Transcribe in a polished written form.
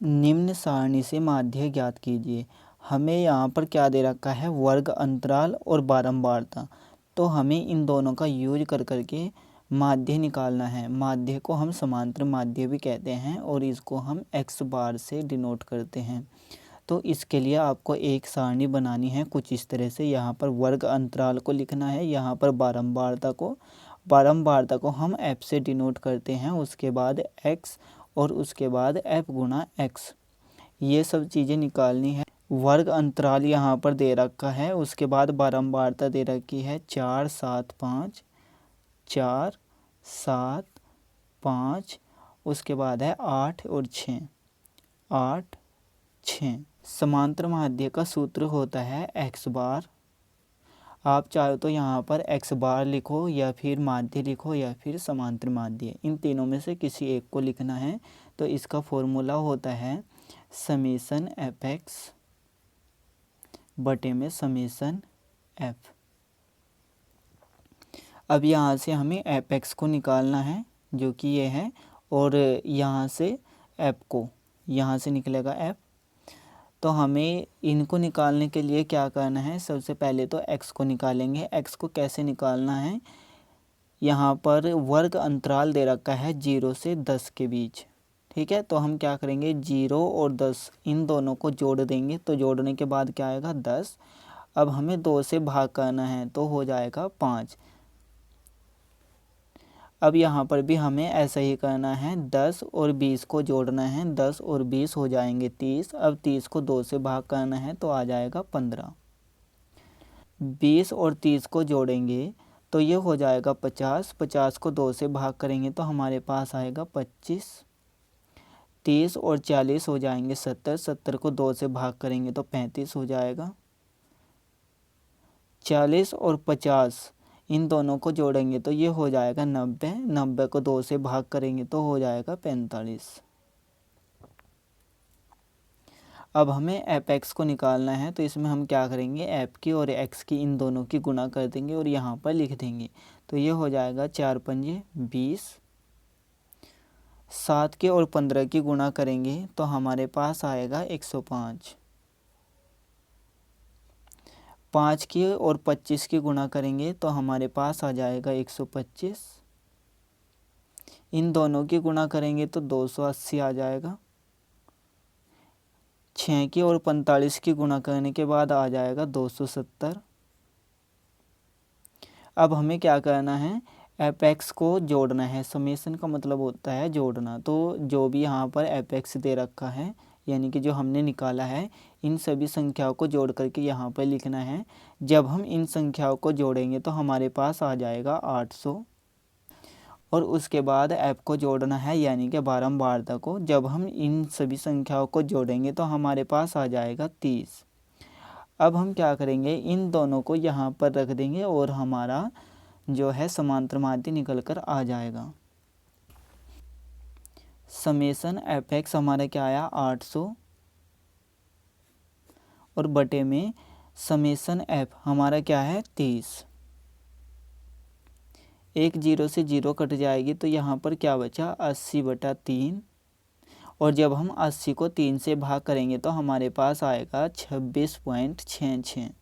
निम्न सारणी से माध्य ज्ञात कीजिए। हमें यहाँ पर क्या दे रखा है, वर्ग अंतराल और बारंबारता। तो हमें इन दोनों का यूज कर करके माध्य निकालना है। माध्य को हम समांतर माध्य भी कहते हैं और इसको हम x बार से डिनोट करते हैं। तो इसके लिए आपको एक सारणी बनानी है कुछ इस तरह से। यहाँ पर वर्ग अंतराल को लिखना है, यहाँ पर बारंबारता को हम f से डिनोट करते हैं, उसके बाद x और उसके बाद f गुणा x। ये सब चीज़ें निकालनी है। वर्ग अंतराल यहाँ पर दे रखा है, उसके बाद बारंबारता दे रखी है 4 7 5, 4 7 5, उसके बाद है 8 और 6, 8 6। समांतर माध्य का सूत्र होता है x बार। आप चाहो तो यहाँ पर x बार लिखो या फिर माध्य लिखो या फिर समांतर माध्य, इन तीनों में से किसी एक को लिखना है। तो इसका फॉर्मूला होता है समेसन fx बटे में समेसन f। अब यहाँ से हमें fx को निकालना है जो कि ये है, और यहाँ से f को, यहाँ से निकलेगा f। तो हमें इनको निकालने के लिए क्या करना है, सबसे पहले तो x को निकालेंगे। x को कैसे निकालना है, यहाँ पर वर्ग अंतराल दे रखा है 0 से 10 के बीच, ठीक है। तो हम क्या करेंगे, 0 और 10 इन दोनों को जोड़ देंगे। तो जोड़ने के बाद क्या आएगा, 10। अब हमें 2 से भाग करना है तो हो जाएगा 5। अब यहाँ पर भी हमें ऐसा ही करना है, 10 और 20 को जोड़ना है, 10 और 20 हो जाएंगे 30। अब 30 को 2 से भाग करना है तो आ जाएगा 15। 20 और 30 को जोड़ेंगे तो ये हो जाएगा 50। 50 को 2 से भाग करेंगे तो हमारे पास आएगा 25। 30 और 40 हो जाएंगे 70। 70 को 2 से भाग करेंगे तो 35 हो जाएगा। 40 और 50 इन दोनों को जोड़ेंगे तो ये हो जाएगा 90। 90 को 2 से भाग करेंगे तो हो जाएगा 45। अब हमें fx को निकालना है, तो इसमें हम क्या करेंगे, f की और x की इन दोनों की गुणा कर देंगे और यहाँ पर लिख देंगे। तो ये हो जाएगा 4 पंजे 20। 7 के और 15 की गुणा करेंगे तो हमारे पास आएगा 105। 5 की और 25 की गुणा करेंगे तो हमारे पास आ जाएगा 125। इन दोनों की गुणा करेंगे तो 280 आ जाएगा। 6 की और 45 की गुणा करने के बाद आ जाएगा 270। अब हमें क्या करना है, fx को जोड़ना है। समेसन का मतलब होता है जोड़ना। तो जो भी यहाँ पर fx दे रखा है, यानी कि जो हमने निकाला है, इन सभी संख्याओं को जोड़ करके यहाँ पर लिखना है। जब हम इन संख्याओं को जोड़ेंगे तो हमारे पास आ जाएगा 800। और उसके बाद f को जोड़ना है, यानी कि बारंबारता को। जब हम इन सभी संख्याओं को जोड़ेंगे तो हमारे पास आ जाएगा 30। अब हम क्या करेंगे, इन दोनों को यहाँ पर रख देंगे और हमारा जो है समांतर माध्य निकल कर आ जाएगा। समेसन fx हमारा क्या आया, 800, और बटे में समेसन f हमारा क्या है, 30। एक 0 से 0 कट जाएगी तो यहाँ पर क्या बचा, 80/3। और जब हम 80 को 3 से भाग करेंगे तो हमारे पास आएगा 26.66।